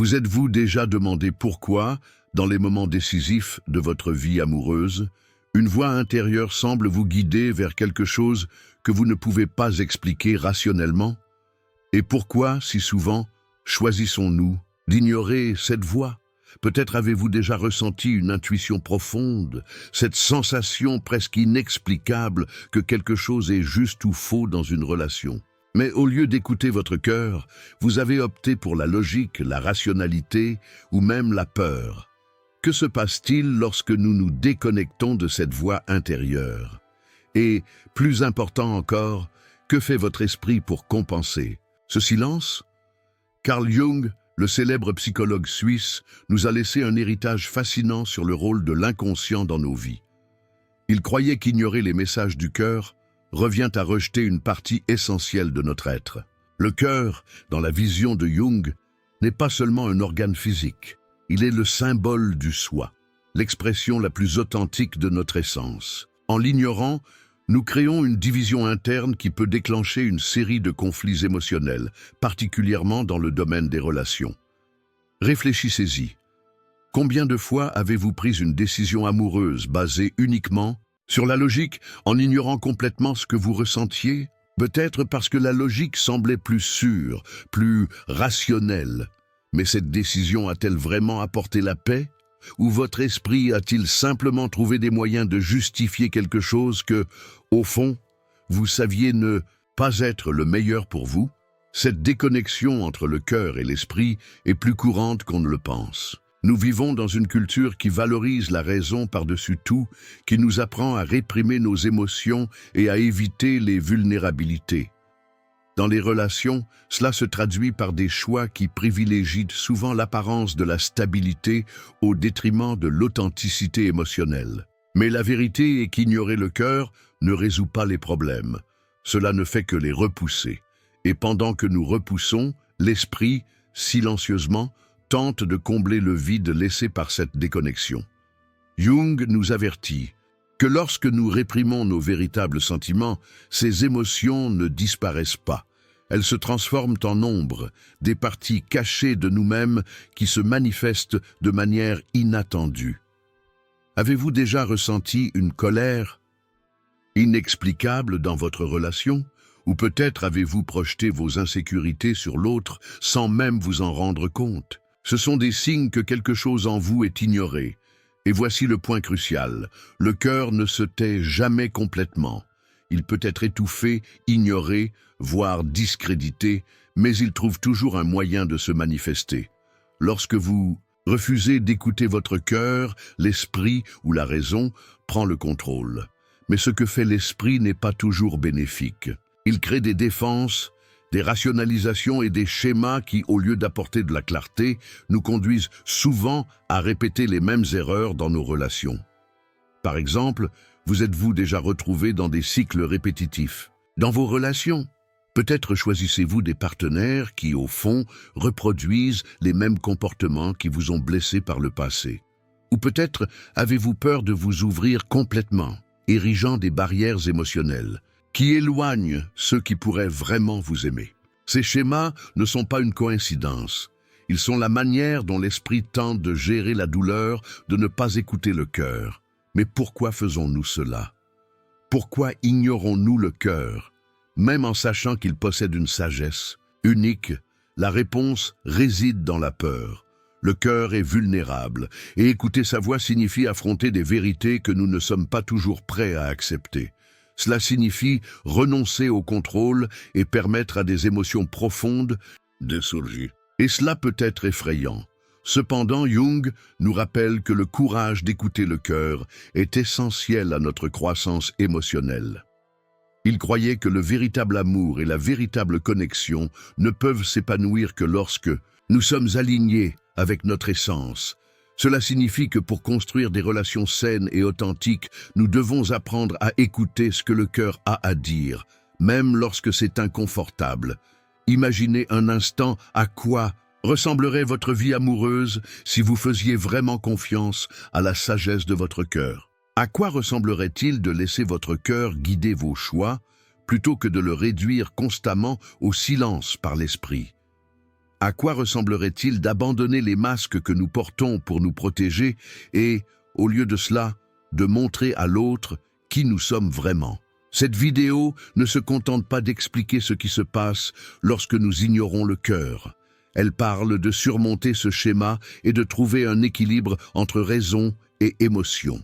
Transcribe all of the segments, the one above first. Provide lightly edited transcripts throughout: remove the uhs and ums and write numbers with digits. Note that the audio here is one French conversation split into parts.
Vous êtes-vous déjà demandé pourquoi, dans les moments décisifs de votre vie amoureuse, une voix intérieure semble vous guider vers quelque chose que vous ne pouvez pas expliquer rationnellement? Et pourquoi, si souvent, choisissons-nous d'ignorer cette voix? Peut-être avez-vous déjà ressenti une intuition profonde, cette sensation presque inexplicable que quelque chose est juste ou faux dans une relation. Mais au lieu d'écouter votre cœur, vous avez opté pour la logique, la rationalité ou même la peur. Que se passe-t-il lorsque nous nous déconnectons de cette voix intérieure? Et, plus important encore, que fait votre esprit pour compenser ce silence? Carl Jung, le célèbre psychologue suisse, nous a laissé un héritage fascinant sur le rôle de l'inconscient dans nos vies. Il croyait qu'ignorer les messages du cœur revient à rejeter une partie essentielle de notre être. Le cœur, dans la vision de Jung, n'est pas seulement un organe physique, il est le symbole du soi, l'expression la plus authentique de notre essence. En l'ignorant, nous créons une division interne qui peut déclencher une série de conflits émotionnels, particulièrement dans le domaine des relations. Réfléchissez-y. Combien de fois avez-vous pris une décision amoureuse basée uniquement sur la logique, en ignorant complètement ce que vous ressentiez? Peut-être parce que la logique semblait plus sûre, plus rationnelle. Mais cette décision a-t-elle vraiment apporté la paix? Ou votre esprit a-t-il simplement trouvé des moyens de justifier quelque chose que, au fond, vous saviez ne pas être le meilleur pour vous? Cette déconnexion entre le cœur et l'esprit est plus courante qu'on ne le pense. Nous vivons dans une culture qui valorise la raison par-dessus tout, qui nous apprend à réprimer nos émotions et à éviter les vulnérabilités. Dans les relations, cela se traduit par des choix qui privilégient souvent l'apparence de la stabilité au détriment de l'authenticité émotionnelle. Mais la vérité est qu'ignorer le cœur ne résout pas les problèmes. Cela ne fait que les repousser. Et pendant que nous repoussons, l'esprit, silencieusement, tente de combler le vide laissé par cette déconnexion. Jung nous avertit que lorsque nous réprimons nos véritables sentiments, ces émotions ne disparaissent pas. Elles se transforment en ombre, des parties cachées de nous-mêmes qui se manifestent de manière inattendue. Avez-vous déjà ressenti une colère inexplicable dans votre relation? Ou peut-être avez-vous projeté vos insécurités sur l'autre sans même vous en rendre compte? Ce sont des signes que quelque chose en vous est ignoré. Et voici le point crucial. Le cœur ne se tait jamais complètement. Il peut être étouffé, ignoré, voire discrédité, mais il trouve toujours un moyen de se manifester. Lorsque vous refusez d'écouter votre cœur, l'esprit ou la raison prend le contrôle. Mais ce que fait l'esprit n'est pas toujours bénéfique. Il crée des défenses, des rationalisations et des schémas qui, au lieu d'apporter de la clarté, nous conduisent souvent à répéter les mêmes erreurs dans nos relations. Par exemple, vous êtes-vous déjà retrouvé dans des cycles répétitifs? Dans vos relations, peut-être choisissez-vous des partenaires qui, au fond, reproduisent les mêmes comportements qui vous ont blessé par le passé. Ou peut-être avez-vous peur de vous ouvrir complètement, érigeant des barrières émotionnelles qui éloignent ceux qui pourraient vraiment vous aimer. Ces schémas ne sont pas une coïncidence. Ils sont la manière dont l'esprit tente de gérer la douleur, de ne pas écouter le cœur. Mais pourquoi faisons-nous cela? Pourquoi ignorons-nous le cœur, même en sachant qu'il possède une sagesse unique? La réponse réside dans la peur. Le cœur est vulnérable, et écouter sa voix signifie affronter des vérités que nous ne sommes pas toujours prêts à accepter. Cela signifie renoncer au contrôle et permettre à des émotions profondes de surgir. Et cela peut être effrayant. Cependant, Jung nous rappelle que le courage d'écouter le cœur est essentiel à notre croissance émotionnelle. Il croyait que le véritable amour et la véritable connexion ne peuvent s'épanouir que lorsque nous sommes alignés avec notre essence. Cela signifie que pour construire des relations saines et authentiques, nous devons apprendre à écouter ce que le cœur a à dire, même lorsque c'est inconfortable. Imaginez un instant à quoi ressemblerait votre vie amoureuse si vous faisiez vraiment confiance à la sagesse de votre cœur. À quoi ressemblerait-il de laisser votre cœur guider vos choix plutôt que de le réduire constamment au silence par l'esprit? À quoi ressemblerait-il d'abandonner les masques que nous portons pour nous protéger et, au lieu de cela, de montrer à l'autre qui nous sommes vraiment? Cette vidéo ne se contente pas d'expliquer ce qui se passe lorsque nous ignorons le cœur. Elle parle de surmonter ce schéma et de trouver un équilibre entre raison et émotion.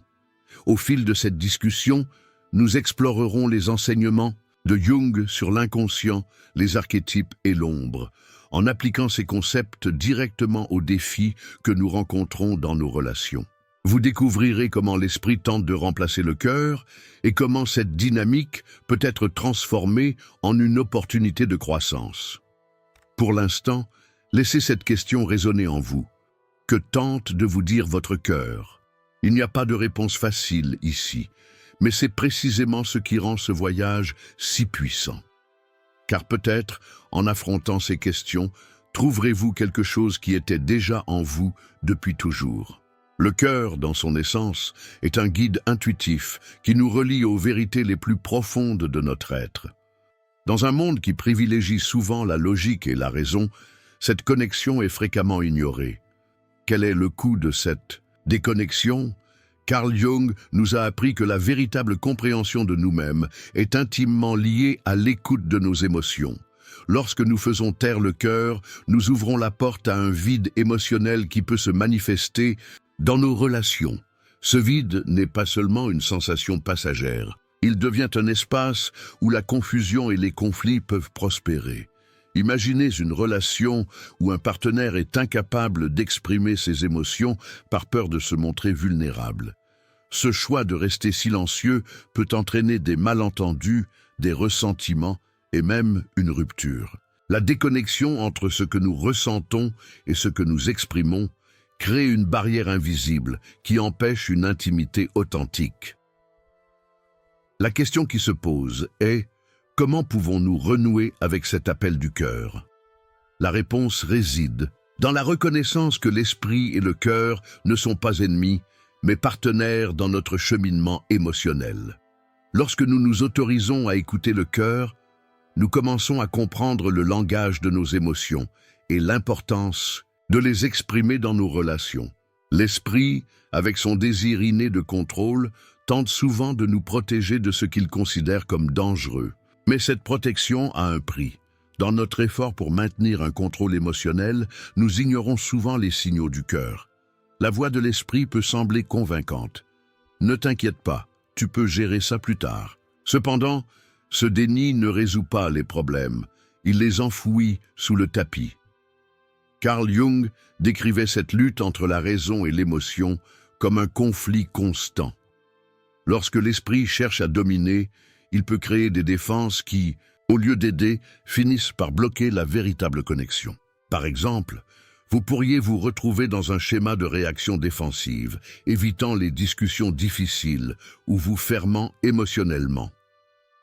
Au fil de cette discussion, nous explorerons les enseignements de Jung sur l'inconscient, les archétypes et l'ombre, en appliquant ces concepts directement aux défis que nous rencontrons dans nos relations. Vous découvrirez comment l'esprit tente de remplacer le cœur et comment cette dynamique peut être transformée en une opportunité de croissance. Pour l'instant, laissez cette question résonner en vous. Que tente de vous dire votre cœur? Il n'y a pas de réponse facile ici, mais c'est précisément ce qui rend ce voyage si puissant. Car peut-être, en affrontant ces questions, trouverez-vous quelque chose qui était déjà en vous depuis toujours. Le cœur, dans son essence, est un guide intuitif qui nous relie aux vérités les plus profondes de notre être. Dans un monde qui privilégie souvent la logique et la raison, cette connexion est fréquemment ignorée. Quel est le coût de cette déconnexion? Carl Jung nous a appris que la véritable compréhension de nous-mêmes est intimement liée à l'écoute de nos émotions. Lorsque nous faisons taire le cœur, nous ouvrons la porte à un vide émotionnel qui peut se manifester dans nos relations. Ce vide n'est pas seulement une sensation passagère. Il devient un espace où la confusion et les conflits peuvent prospérer. Imaginez une relation où un partenaire est incapable d'exprimer ses émotions par peur de se montrer vulnérable. Ce choix de rester silencieux peut entraîner des malentendus, des ressentiments et même une rupture. La déconnexion entre ce que nous ressentons et ce que nous exprimons crée une barrière invisible qui empêche une intimité authentique. La question qui se pose est: comment pouvons-nous renouer avec cet appel du cœur? La réponse réside dans la reconnaissance que l'esprit et le cœur ne sont pas ennemis, mais partenaires dans notre cheminement émotionnel. Lorsque nous nous autorisons à écouter le cœur, nous commençons à comprendre le langage de nos émotions et l'importance de les exprimer dans nos relations. L'esprit, avec son désir inné de contrôle, tente souvent de nous protéger de ce qu'il considère comme dangereux. Mais cette protection a un prix. Dans notre effort pour maintenir un contrôle émotionnel, nous ignorons souvent les signaux du cœur. La voix de l'esprit peut sembler convaincante. Ne t'inquiète pas, tu peux gérer ça plus tard. Cependant, ce déni ne résout pas les problèmes. Il les enfouit sous le tapis. Carl Jung décrivait cette lutte entre la raison et l'émotion comme un conflit constant. Lorsque l'esprit cherche à dominer, il peut créer des défenses qui, au lieu d'aider, finissent par bloquer la véritable connexion. Par exemple, vous pourriez vous retrouver dans un schéma de réaction défensive, évitant les discussions difficiles ou vous fermant émotionnellement.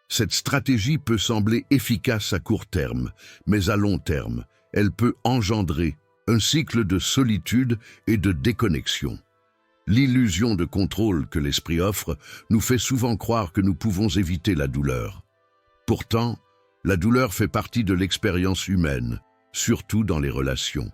Cette stratégie peut sembler efficace à court terme, mais à long terme, elle peut engendrer un cycle de solitude et de déconnexion. L'illusion de contrôle que l'esprit offre nous fait souvent croire que nous pouvons éviter la douleur. Pourtant, la douleur fait partie de l'expérience humaine, surtout dans les relations.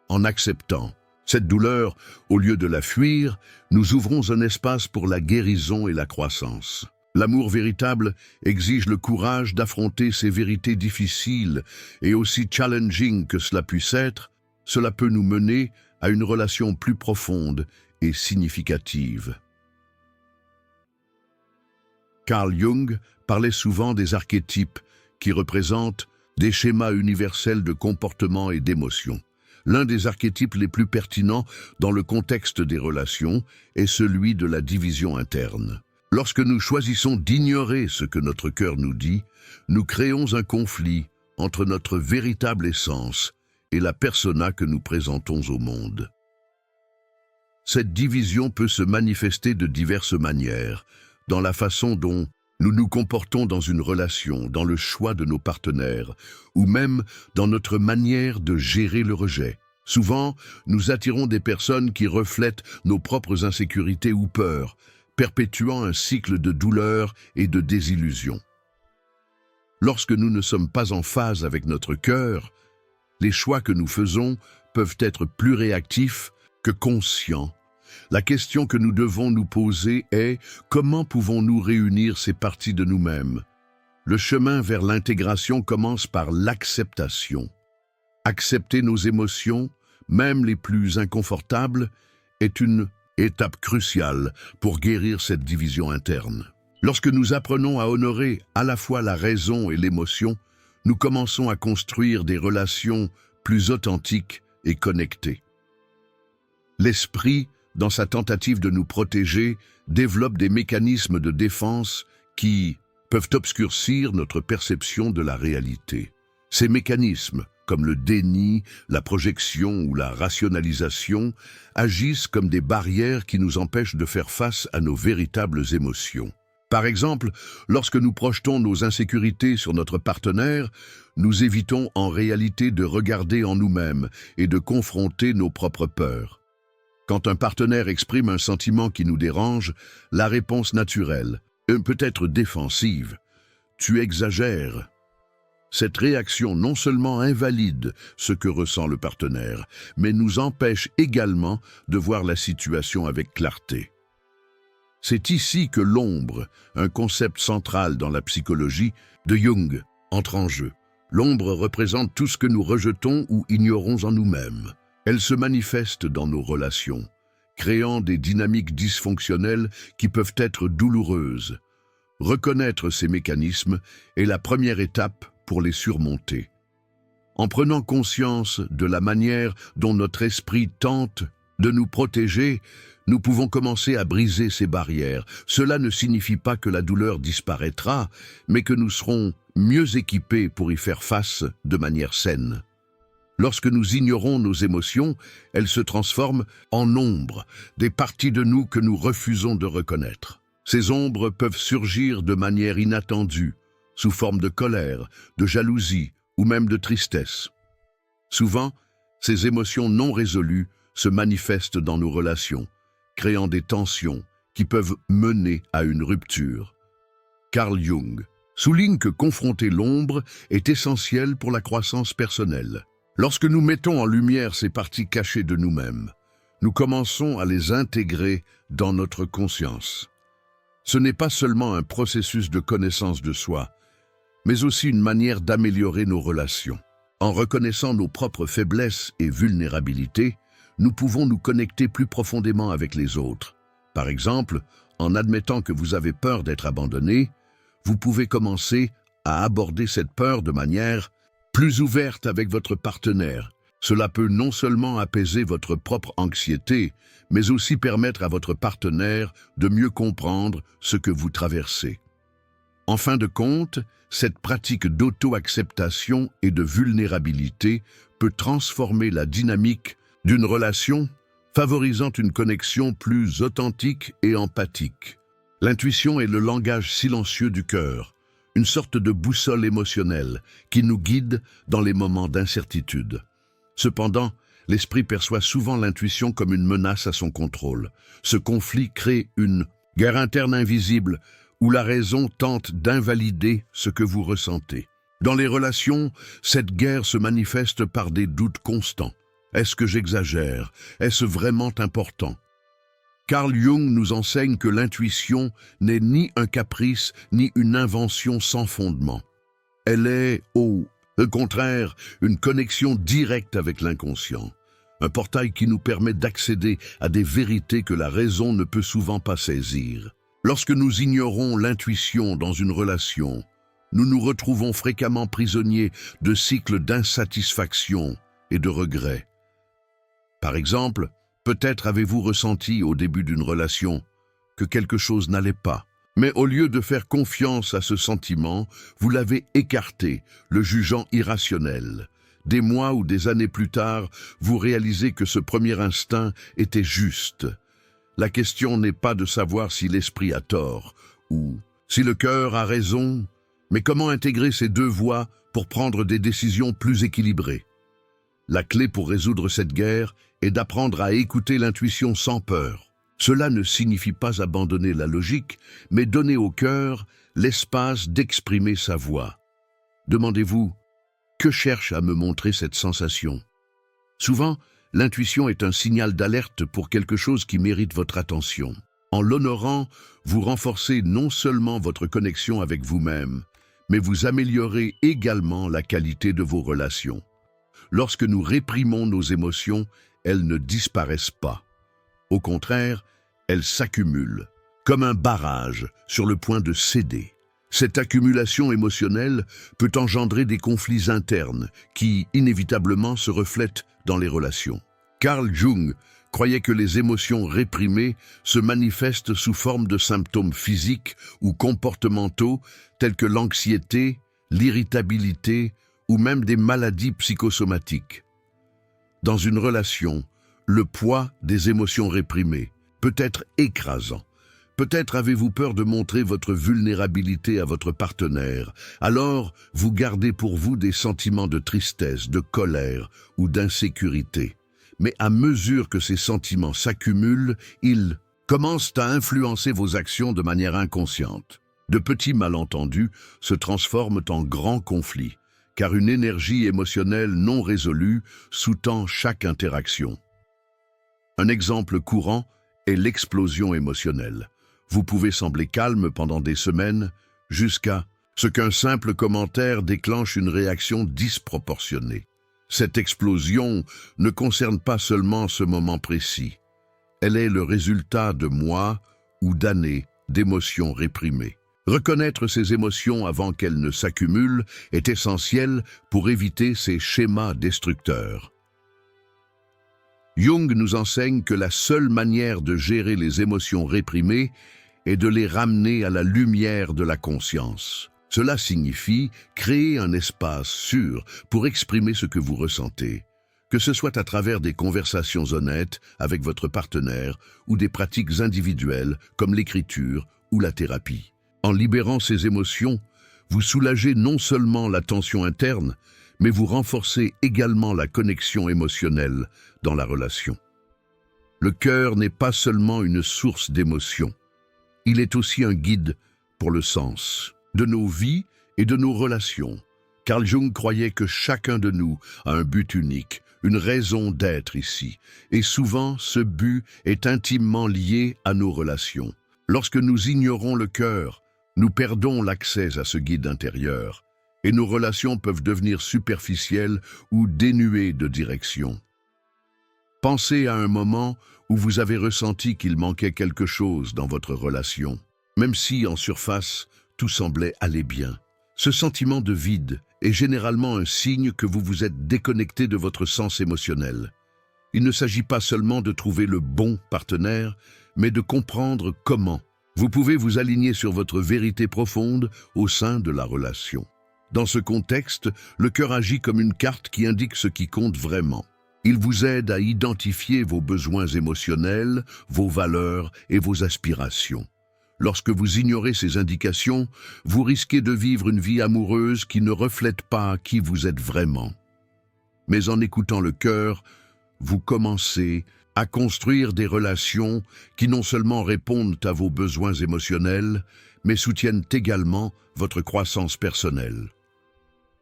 En acceptant cette douleur, au lieu de la fuir, nous ouvrons un espace pour la guérison et la croissance. L'amour véritable exige le courage d'affronter ces vérités difficiles et aussi challenging que cela puisse être, cela peut nous mener à une relation plus profonde et significative. Carl Jung parlait souvent des archétypes qui représentent des schémas universels de comportement et d'émotion. L'un des archétypes les plus pertinents dans le contexte des relations est celui de la division interne. Lorsque nous choisissons d'ignorer ce que notre cœur nous dit, nous créons un conflit entre notre véritable essence et la persona que nous présentons au monde. Cette division peut se manifester de diverses manières, dans la façon dont nous nous comportons dans une relation, dans le choix de nos partenaires, ou même dans notre manière de gérer le rejet. Souvent, nous attirons des personnes qui reflètent nos propres insécurités ou peurs, perpétuant un cycle de douleur et de désillusion. Lorsque nous ne sommes pas en phase avec notre cœur, Les choix que nous faisons peuvent être plus réactifs que conscients. La question que nous devons nous poser est: comment pouvons-nous réunir ces parties de nous-mêmes? Le chemin vers l'intégration commence par l'acceptation. Accepter nos émotions, même les plus inconfortables, est une étape cruciale pour guérir cette division interne. Lorsque nous apprenons à honorer à la fois la raison et l'émotion, nous commençons à construire des relations plus authentiques et connectées. L'esprit, dans sa tentative de nous protéger, développe des mécanismes de défense qui peuvent obscurcir notre perception de la réalité. Ces mécanismes, comme le déni, la projection ou la rationalisation, agissent comme des barrières qui nous empêchent de faire face à nos véritables émotions. Par exemple, lorsque nous projetons nos insécurités sur notre partenaire, nous évitons en réalité de regarder en nous-mêmes et de confronter nos propres peurs. Quand un partenaire exprime un sentiment qui nous dérange, la réponse naturelle peut être défensive. « Tu exagères ». Cette réaction non seulement invalide ce que ressent le partenaire, mais nous empêche également de voir la situation avec clarté. C'est ici que l'ombre, un concept central dans la psychologie de Jung, entre en jeu. L'ombre représente tout ce que nous rejetons ou ignorons en nous-mêmes. Elle se manifeste dans nos relations, créant des dynamiques dysfonctionnelles qui peuvent être douloureuses. Reconnaître ces mécanismes est la première étape pour les surmonter. En prenant conscience de la manière dont notre esprit tente de nous protéger, nous pouvons commencer à briser ces barrières. Cela ne signifie pas que la douleur disparaîtra, mais que nous serons mieux équipés pour y faire face de manière saine. Lorsque nous ignorons nos émotions, elles se transforment en ombres, des parties de nous que nous refusons de reconnaître. Ces ombres peuvent surgir de manière inattendue, sous forme de colère, de jalousie ou même de tristesse. Souvent, ces émotions non résolues se manifestent dans nos relations, créant des tensions qui peuvent mener à une rupture. Carl Jung souligne que confronter l'ombre est essentiel pour la croissance personnelle. Lorsque nous mettons en lumière ces parties cachées de nous-mêmes, nous commençons à les intégrer dans notre conscience. Ce n'est pas seulement un processus de connaissance de soi, mais aussi une manière d'améliorer nos relations. En reconnaissant nos propres faiblesses et vulnérabilités, nous pouvons nous connecter plus profondément avec les autres. Par exemple, en admettant que vous avez peur d'être abandonné, vous pouvez commencer à aborder cette peur de manière plus ouverte avec votre partenaire. Cela peut non seulement apaiser votre propre anxiété, mais aussi permettre à votre partenaire de mieux comprendre ce que vous traversez. En fin de compte, cette pratique d'auto-acceptation et de vulnérabilité peut transformer la dynamique d'une relation, favorisant une connexion plus authentique et empathique. L'intuition est le langage silencieux du cœur, une sorte de boussole émotionnelle qui nous guide dans les moments d'incertitude. Cependant, l'esprit perçoit souvent l'intuition comme une menace à son contrôle. Ce conflit crée une guerre interne invisible où la raison tente d'invalider ce que vous ressentez. Dans les relations, cette guerre se manifeste par des doutes constants. Est-ce que j'exagère? Est-ce vraiment important? Carl Jung nous enseigne que l'intuition n'est ni un caprice ni une invention sans fondement. Elle est, au contraire, une connexion directe avec l'inconscient, un portail qui nous permet d'accéder à des vérités que la raison ne peut souvent pas saisir. Lorsque nous ignorons l'intuition dans une relation, nous nous retrouvons fréquemment prisonniers de cycles d'insatisfaction et de regret. Par exemple, peut-être avez-vous ressenti au début d'une relation que quelque chose n'allait pas, mais au lieu de faire confiance à ce sentiment, vous l'avez écarté, le jugeant irrationnel. Des mois ou des années plus tard, vous réalisez que ce premier instinct était juste. La question n'est pas de savoir si l'esprit a tort ou si le cœur a raison, mais comment intégrer ces deux voies pour prendre des décisions plus équilibrées. La clé pour résoudre cette guerre est d'apprendre à écouter l'intuition sans peur. Cela ne signifie pas abandonner la logique, mais donner au cœur l'espace d'exprimer sa voix. Demandez-vous, Que cherche à me montrer cette sensation? Souvent, l'intuition est un signal d'alerte pour quelque chose qui mérite votre attention. En l'honorant, vous renforcez non seulement votre connexion avec vous-même, mais vous améliorez également la qualité de vos relations. Lorsque nous réprimons nos émotions, elles ne disparaissent pas. Au contraire, elles s'accumulent, comme un barrage sur le point de céder. Cette accumulation émotionnelle peut engendrer des conflits internes qui, inévitablement, se reflètent dans les relations. Carl Jung croyait que les émotions réprimées se manifestent sous forme de symptômes physiques ou comportementaux tels que l'anxiété, l'irritabilité ou même des maladies psychosomatiques. Dans une relation, le poids des émotions réprimées peut être écrasant. Peut-être avez-vous peur de montrer votre vulnérabilité à votre partenaire, alors vous gardez pour vous des sentiments de tristesse, de colère ou d'insécurité. Mais à mesure que ces sentiments s'accumulent, ils commencent à influencer vos actions de manière inconsciente. De petits malentendus se transforment en grands conflits, car une énergie émotionnelle non résolue sous-tend chaque interaction. Un exemple courant est l'explosion émotionnelle. Vous pouvez sembler calme pendant des semaines, jusqu'à ce qu'un simple commentaire déclenche une réaction disproportionnée. Cette explosion ne concerne pas seulement ce moment précis. Elle est le résultat de mois ou d'années d'émotions réprimées. Reconnaître ces émotions avant qu'elles ne s'accumulent est essentiel pour éviter ces schémas destructeurs. Jung nous enseigne que la seule manière de gérer les émotions réprimées est de les ramener à la lumière de la conscience. Cela signifie créer un espace sûr pour exprimer ce que vous ressentez, que ce soit à travers des conversations honnêtes avec votre partenaire ou des pratiques individuelles comme l'écriture ou la thérapie. En libérant ces émotions, vous soulagez non seulement la tension interne, mais vous renforcez également la connexion émotionnelle dans la relation. Le cœur n'est pas seulement une source d'émotions, il est aussi un guide pour le sens de nos vies et de nos relations. Carl Jung croyait que chacun de nous a un but unique, une raison d'être ici, et souvent ce but est intimement lié à nos relations. Lorsque nous ignorons le cœur, nous perdons l'accès à ce guide intérieur, et nos relations peuvent devenir superficielles ou dénuées de direction. Pensez à un moment où vous avez ressenti qu'il manquait quelque chose dans votre relation, même si, en surface, tout semblait aller bien. Ce sentiment de vide est généralement un signe que vous vous êtes déconnecté de votre sens émotionnel. Il ne s'agit pas seulement de trouver le bon partenaire, mais de comprendre comment vous pouvez vous aligner sur votre vérité profonde au sein de la relation. Dans ce contexte, le cœur agit comme une carte qui indique ce qui compte vraiment. Il vous aide à identifier vos besoins émotionnels, vos valeurs et vos aspirations. Lorsque vous ignorez ces indications, vous risquez de vivre une vie amoureuse qui ne reflète pas qui vous êtes vraiment. Mais en écoutant le cœur, vous commencez à construire des relations qui non seulement répondent à vos besoins émotionnels, mais soutiennent également votre croissance personnelle.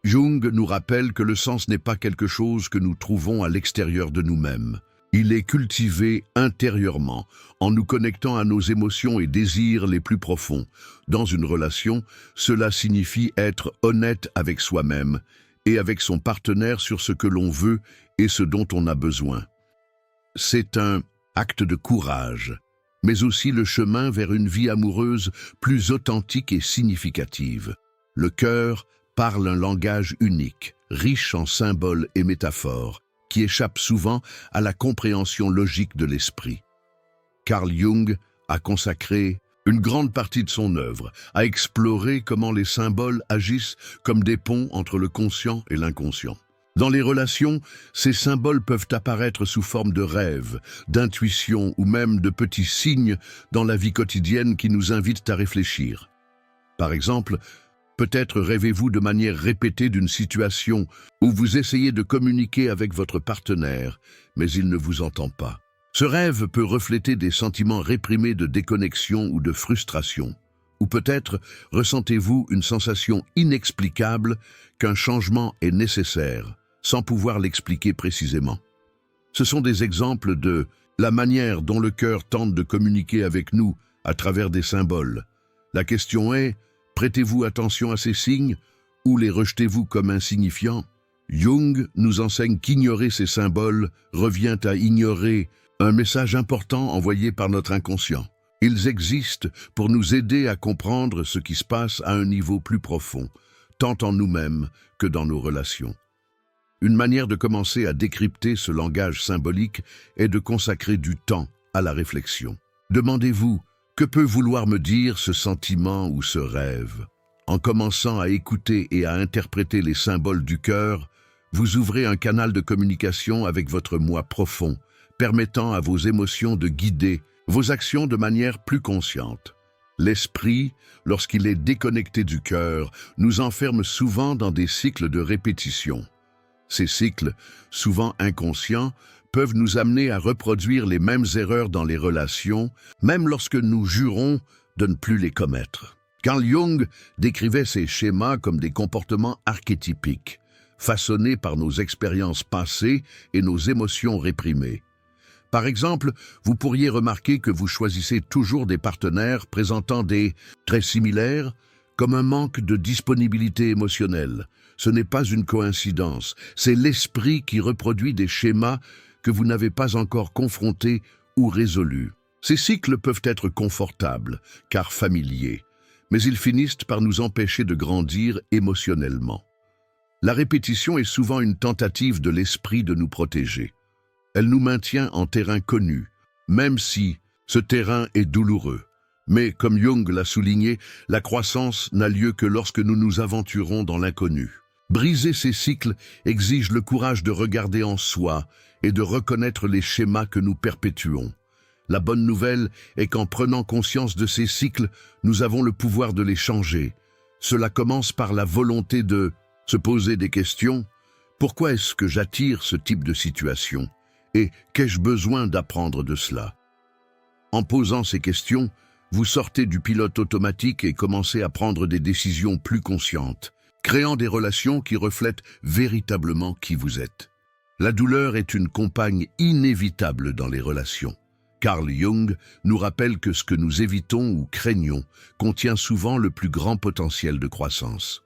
Jung nous rappelle que le sens n'est pas quelque chose que nous trouvons à l'extérieur de nous-mêmes. Il est cultivé intérieurement, en nous connectant à nos émotions et désirs les plus profonds. Dans une relation, cela signifie être honnête avec soi-même et avec son partenaire sur ce que l'on veut et ce dont on a besoin. C'est un acte de courage, mais aussi le chemin vers une vie amoureuse plus authentique et significative. Le cœur parle un langage unique, riche en symboles et métaphores, qui échappe souvent à la compréhension logique de l'esprit. Carl Jung a consacré une grande partie de son œuvre à explorer comment les symboles agissent comme des ponts entre le conscient et l'inconscient. Dans les relations, ces symboles peuvent apparaître sous forme de rêves, d'intuitions ou même de petits signes dans la vie quotidienne qui nous invitent à réfléchir. Par exemple, peut-être rêvez-vous de manière répétée d'une situation où vous essayez de communiquer avec votre partenaire, mais il ne vous entend pas. Ce rêve peut refléter des sentiments réprimés de déconnexion ou de frustration. Ou peut-être ressentez-vous une sensation inexplicable qu'un changement est nécessaire, sans pouvoir l'expliquer précisément. Ce sont des exemples de la manière dont le cœur tente de communiquer avec nous à travers des symboles. La question est, prêtez-vous attention à ces signes ou les rejetez-vous comme insignifiants? Jung nous enseigne qu'ignorer ces symboles revient à ignorer un message important envoyé par notre inconscient. Ils existent pour nous aider à comprendre ce qui se passe à un niveau plus profond, tant en nous-mêmes que dans nos relations. Une manière de commencer à décrypter ce langage symbolique est de consacrer du temps à la réflexion. Demandez-vous, que peut vouloir me dire ce sentiment ou ce rêve? En commençant à écouter et à interpréter les symboles du cœur, vous ouvrez un canal de communication avec votre moi profond, permettant à vos émotions de guider vos actions de manière plus consciente. L'esprit, lorsqu'il est déconnecté du cœur, nous enferme souvent dans des cycles de répétition. Ces cycles, souvent inconscients, peuvent nous amener à reproduire les mêmes erreurs dans les relations, même lorsque nous jurons de ne plus les commettre. Carl Jung décrivait ces schémas comme des comportements archétypiques, façonnés par nos expériences passées et nos émotions réprimées. Par exemple, vous pourriez remarquer que vous choisissez toujours des partenaires présentant des traits similaires, comme un manque de disponibilité émotionnelle. Ce n'est pas une coïncidence, c'est l'esprit qui reproduit des schémas que vous n'avez pas encore confrontés ou résolus. Ces cycles peuvent être confortables, car familiers, mais ils finissent par nous empêcher de grandir émotionnellement. La répétition est souvent une tentative de l'esprit de nous protéger. Elle nous maintient en terrain connu, même si ce terrain est douloureux. Mais, comme Jung l'a souligné, la croissance n'a lieu que lorsque nous nous aventurons dans l'inconnu. Briser ces cycles exige le courage de regarder en soi et de reconnaître les schémas que nous perpétuons. La bonne nouvelle est qu'en prenant conscience de ces cycles, nous avons le pouvoir de les changer. Cela commence par la volonté de se poser des questions. Pourquoi est-ce que j'attire ce type de situation? Et qu'ai-je besoin d'apprendre de cela? En posant ces questions, vous sortez du pilote automatique et commencez à prendre des décisions plus conscientes, créant des relations qui reflètent véritablement qui vous êtes. La douleur est une compagne inévitable dans les relations. Carl Jung nous rappelle que ce que nous évitons ou craignons contient souvent le plus grand potentiel de croissance.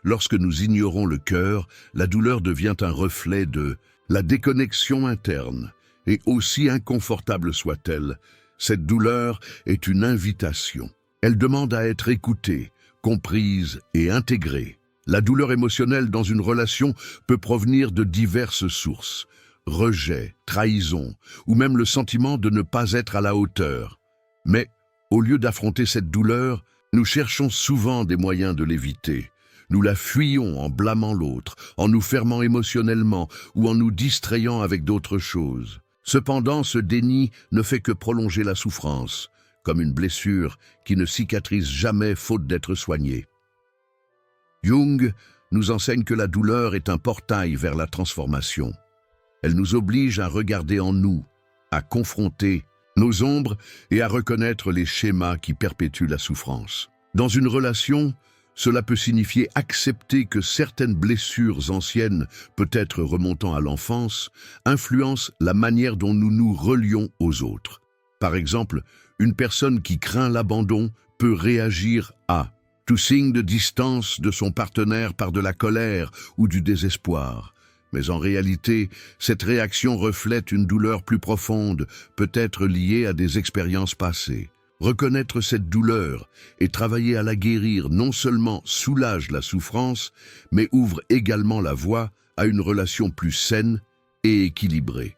Lorsque nous ignorons le cœur, la douleur devient un reflet de la déconnexion interne, et aussi inconfortable soit-elle, cette douleur est une invitation. Elle demande à être écoutée, comprise et intégrée. La douleur émotionnelle dans une relation peut provenir de diverses sources. Rejet, trahison, ou même le sentiment de ne pas être à la hauteur. Mais, au lieu d'affronter cette douleur, nous cherchons souvent des moyens de l'éviter. Nous la fuyons en blâmant l'autre, en nous fermant émotionnellement ou en nous distrayant avec d'autres choses. Cependant, ce déni ne fait que prolonger la souffrance, comme une blessure qui ne cicatrise jamais faute d'être soignée. Jung nous enseigne que la douleur est un portail vers la transformation. Elle nous oblige à regarder en nous, à confronter nos ombres et à reconnaître les schémas qui perpétuent la souffrance. Dans une relation, cela peut signifier accepter que certaines blessures anciennes, peut-être remontant à l'enfance, influencent la manière dont nous nous relions aux autres. Par exemple, une personne qui craint l'abandon peut réagir à tout signe de distance de son partenaire par de la colère ou du désespoir. Mais en réalité, cette réaction reflète une douleur plus profonde, peut-être liée à des expériences passées. Reconnaître cette douleur et travailler à la guérir non seulement soulage la souffrance, mais ouvre également la voie à une relation plus saine et équilibrée.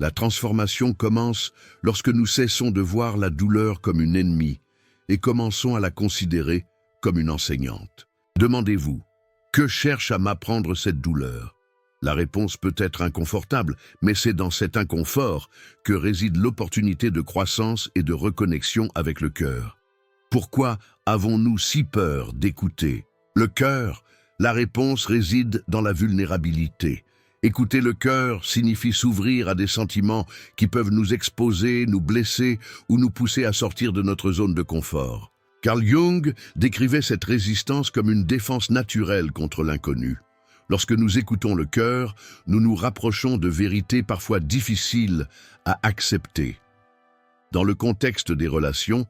La transformation commence lorsque nous cessons de voir la douleur comme une ennemie et commençons à la considérer comme une enseignante. Demandez-vous, que cherche à m'apprendre cette douleur? La réponse peut être inconfortable, mais c'est dans cet inconfort que réside l'opportunité de croissance et de reconnexion avec le cœur. Pourquoi avons-nous si peur d'écouter le cœur? La réponse réside dans la vulnérabilité. Écouter le cœur signifie s'ouvrir à des sentiments qui peuvent nous exposer, nous blesser ou nous pousser à sortir de notre zone de confort. Carl Jung décrivait cette résistance comme une défense naturelle contre l'inconnu. Lorsque nous écoutons le cœur, nous nous rapprochons de vérités parfois difficiles à accepter. Dans le contexte des relations,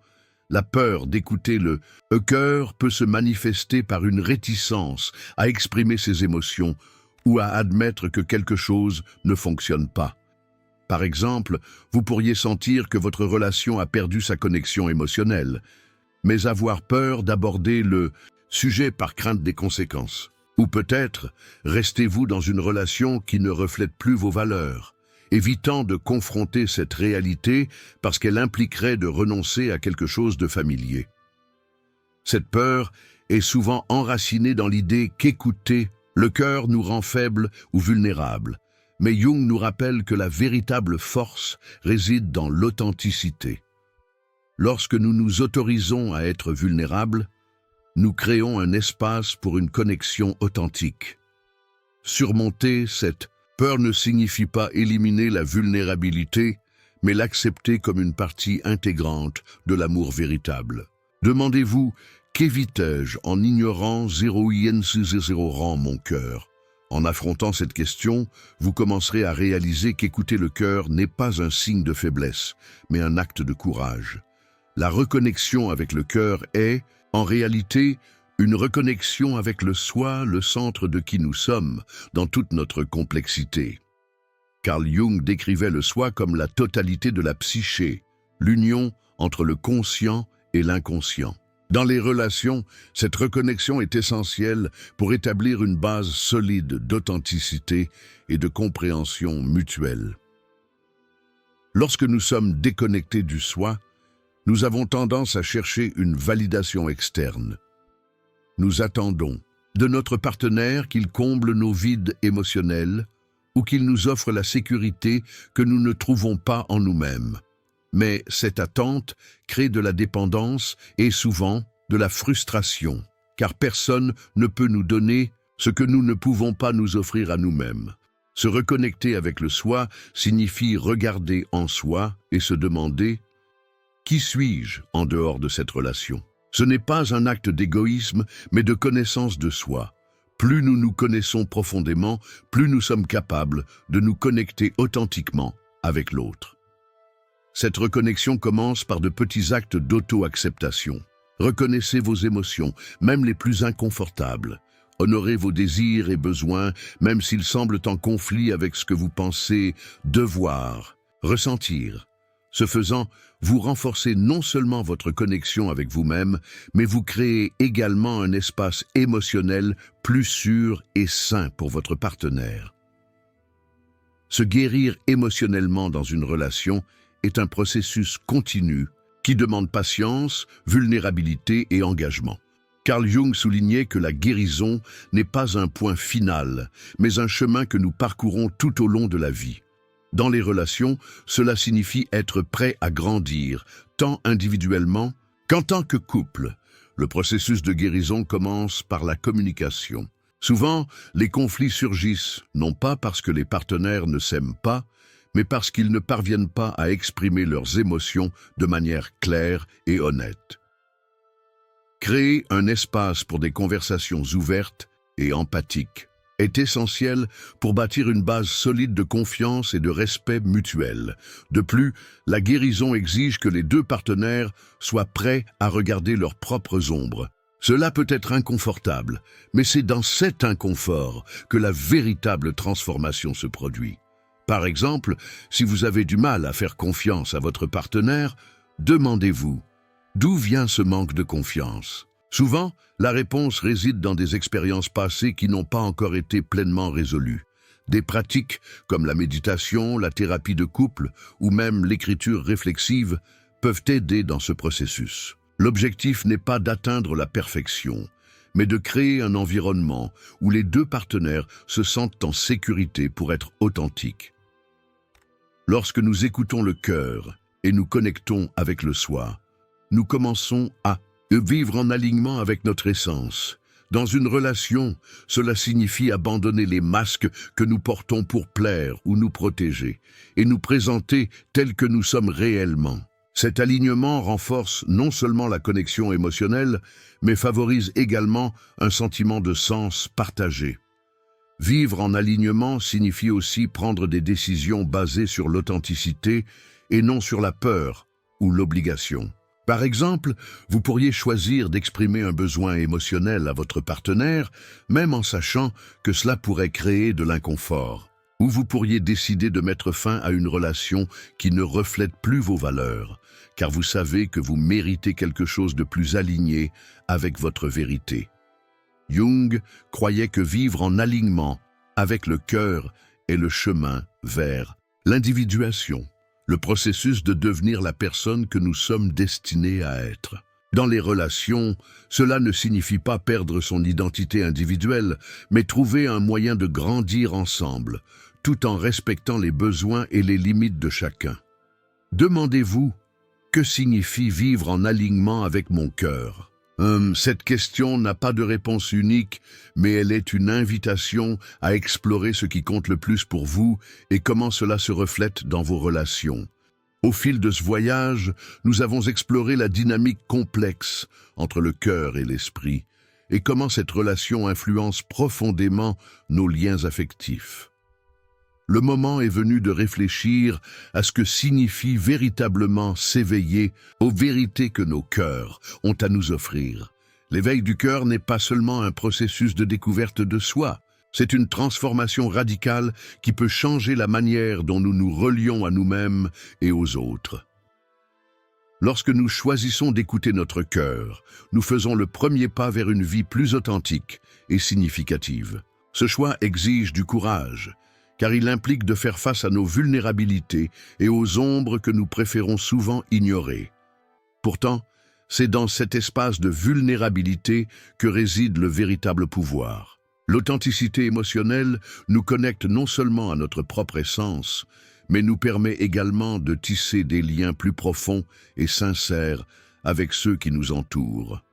la peur d'écouter le cœur peut se manifester par une réticence à exprimer ses émotions ou à admettre que quelque chose ne fonctionne pas. Par exemple, vous pourriez sentir que votre relation a perdu sa connexion émotionnelle, mais avoir peur d'aborder le sujet par crainte des conséquences. Ou peut-être restez-vous dans une relation qui ne reflète plus vos valeurs, évitant de confronter cette réalité parce qu'elle impliquerait de renoncer à quelque chose de familier. Cette peur est souvent enracinée dans l'idée qu'écouter le cœur nous rend faibles ou vulnérables, mais Jung nous rappelle que la véritable force réside dans l'authenticité. Lorsque nous nous autorisons à être vulnérables, nous créons un espace pour une connexion authentique. Surmonter cette peur ne signifie pas éliminer la vulnérabilité, mais l'accepter comme une partie intégrante de l'amour véritable. Demandez-vous, qu'évitais-je en ignorant 0 rang mon cœur? En affrontant cette question, vous commencerez à réaliser qu'écouter le cœur n'est pas un signe de faiblesse, mais un acte de courage. La reconnexion avec le cœur est, en réalité, une reconnexion avec le soi, le centre de qui nous sommes, dans toute notre complexité. Carl Jung décrivait le soi comme la totalité de la psyché, l'union entre le conscient et l'inconscient. Dans les relations, cette reconnexion est essentielle pour établir une base solide d'authenticité et de compréhension mutuelle. Lorsque nous sommes déconnectés du soi, nous avons tendance à chercher une validation externe. Nous attendons de notre partenaire qu'il comble nos vides émotionnels ou qu'il nous offre la sécurité que nous ne trouvons pas en nous-mêmes. Mais cette attente crée de la dépendance et souvent de la frustration, car personne ne peut nous donner ce que nous ne pouvons pas nous offrir à nous-mêmes. Se reconnecter avec le soi signifie regarder en soi et se demander « Qui suis-je en dehors de cette relation ?» Ce n'est pas un acte d'égoïsme, mais de connaissance de soi. Plus nous nous connaissons profondément, plus nous sommes capables de nous connecter authentiquement avec l'autre. Cette reconnexion commence par de petits actes d'auto-acceptation. Reconnaissez vos émotions, même les plus inconfortables. Honorez vos désirs et besoins, même s'ils semblent en conflit avec ce que vous pensez devoir ressentir. Ce faisant, vous renforcez non seulement votre connexion avec vous-même, mais vous créez également un espace émotionnel plus sûr et sain pour votre partenaire. Se guérir émotionnellement dans une relation est un processus continu qui demande patience, vulnérabilité et engagement. Carl Jung soulignait que la guérison n'est pas un point final, mais un chemin que nous parcourons tout au long de la vie. Dans les relations, cela signifie être prêt à grandir, tant individuellement qu'en tant que couple. Le processus de guérison commence par la communication. Souvent, les conflits surgissent, non pas parce que les partenaires ne s'aiment pas, mais parce qu'ils ne parviennent pas à exprimer leurs émotions de manière claire et honnête. Créer un espace pour des conversations ouvertes et empathiques est essentiel pour bâtir une base solide de confiance et de respect mutuel. De plus, la guérison exige que les deux partenaires soient prêts à regarder leurs propres ombres. Cela peut être inconfortable, mais c'est dans cet inconfort que la véritable transformation se produit. Par exemple, si vous avez du mal à faire confiance à votre partenaire, demandez-vous « D'où vient ce manque de confiance ?» Souvent, la réponse réside dans des expériences passées qui n'ont pas encore été pleinement résolues. Des pratiques comme la méditation, la thérapie de couple ou même l'écriture réflexive peuvent aider dans ce processus. L'objectif n'est pas d'atteindre la perfection, mais de créer un environnement où les deux partenaires se sentent en sécurité pour être authentiques. Lorsque nous écoutons le cœur et nous connectons avec le soi, nous commençons à vivre en alignement avec notre essence. Dans une relation, cela signifie abandonner les masques que nous portons pour plaire ou nous protéger, et nous présenter tels que nous sommes réellement. Cet alignement renforce non seulement la connexion émotionnelle, mais favorise également un sentiment de sens partagé. Vivre en alignement signifie aussi prendre des décisions basées sur l'authenticité et non sur la peur ou l'obligation. Par exemple, vous pourriez choisir d'exprimer un besoin émotionnel à votre partenaire, même en sachant que cela pourrait créer de l'inconfort. Ou vous pourriez décider de mettre fin à une relation qui ne reflète plus vos valeurs, car vous savez que vous méritez quelque chose de plus aligné avec votre vérité. Jung croyait que vivre en alignement avec le cœur est le chemin vers l'individuation, le processus de devenir la personne que nous sommes destinés à être. Dans les relations, cela ne signifie pas perdre son identité individuelle, mais trouver un moyen de grandir ensemble, tout en respectant les besoins et les limites de chacun. Demandez-vous, que signifie vivre en alignement avec mon cœur ? Cette question n'a pas de réponse unique, mais elle est une invitation à explorer ce qui compte le plus pour vous et comment cela se reflète dans vos relations. Au fil de ce voyage, nous avons exploré la dynamique complexe entre le cœur et l'esprit et comment cette relation influence profondément nos liens affectifs. Le moment est venu de réfléchir à ce que signifie véritablement s'éveiller aux vérités que nos cœurs ont à nous offrir. L'éveil du cœur n'est pas seulement un processus de découverte de soi, c'est une transformation radicale qui peut changer la manière dont nous nous relions à nous-mêmes et aux autres. Lorsque nous choisissons d'écouter notre cœur, nous faisons le premier pas vers une vie plus authentique et significative. Ce choix exige du courage, car il implique de faire face à nos vulnérabilités et aux ombres que nous préférons souvent ignorer. Pourtant, c'est dans cet espace de vulnérabilité que réside le véritable pouvoir. L'authenticité émotionnelle nous connecte non seulement à notre propre essence, mais nous permet également de tisser des liens plus profonds et sincères avec ceux qui nous entourent.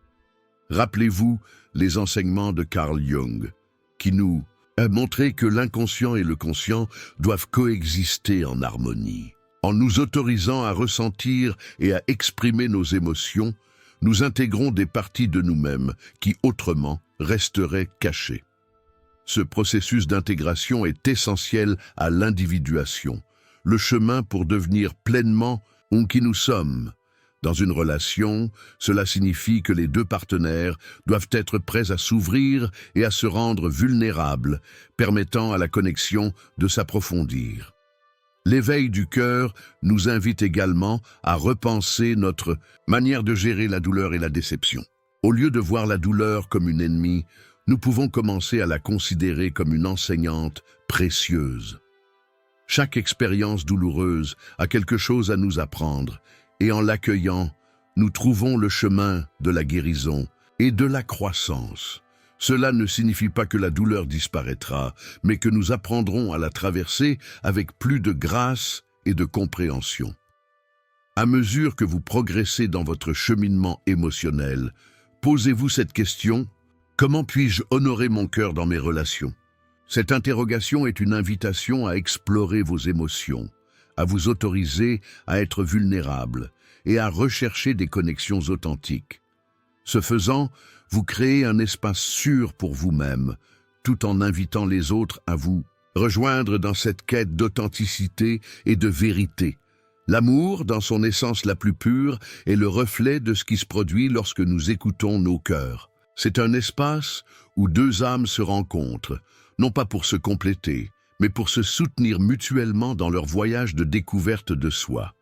Rappelez-vous les enseignements de Carl Jung, qui nous a montré que l'inconscient et le conscient doivent coexister en harmonie. En nous autorisant à ressentir et à exprimer nos émotions, nous intégrons des parties de nous-mêmes qui autrement resteraient cachées. Ce processus d'intégration est essentiel à l'individuation, le chemin pour devenir pleinement qui nous sommes. Dans une relation, cela signifie que les deux partenaires doivent être prêts à s'ouvrir et à se rendre vulnérables, permettant à la connexion de s'approfondir. L'éveil du cœur nous invite également à repenser notre manière de gérer la douleur et la déception. Au lieu de voir la douleur comme une ennemie, nous pouvons commencer à la considérer comme une enseignante précieuse. Chaque expérience douloureuse a quelque chose à nous apprendre, et en l'accueillant, nous trouvons le chemin de la guérison et de la croissance. Cela ne signifie pas que la douleur disparaîtra, mais que nous apprendrons à la traverser avec plus de grâce et de compréhension. À mesure que vous progressez dans votre cheminement émotionnel, posez-vous cette question: comment puis-je honorer mon cœur dans mes relations ? Cette interrogation est une invitation à explorer vos émotions, à vous autoriser à être vulnérable et à rechercher des connexions authentiques. Ce faisant, vous créez un espace sûr pour vous-même, tout en invitant les autres à vous rejoindre dans cette quête d'authenticité et de vérité. L'amour, dans son essence la plus pure, est le reflet de ce qui se produit lorsque nous écoutons nos cœurs. C'est un espace où deux âmes se rencontrent, non pas pour se compléter, mais pour se soutenir mutuellement dans leur voyage de découverte de soi.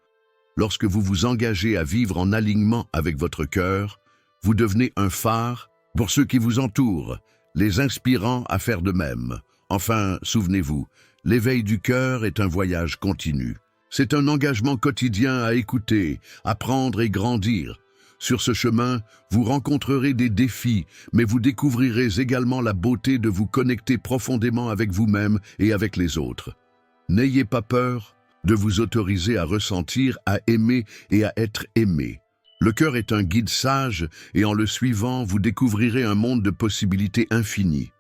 Lorsque vous vous engagez à vivre en alignement avec votre cœur, vous devenez un phare pour ceux qui vous entourent, les inspirant à faire de même. Enfin, souvenez-vous, l'éveil du cœur est un voyage continu. C'est un engagement quotidien à écouter, apprendre et grandir. Sur ce chemin, vous rencontrerez des défis, mais vous découvrirez également la beauté de vous connecter profondément avec vous-même et avec les autres. N'ayez pas peur de vous autoriser à ressentir, à aimer et à être aimé. Le cœur est un guide sage et en le suivant, vous découvrirez un monde de possibilités infinies.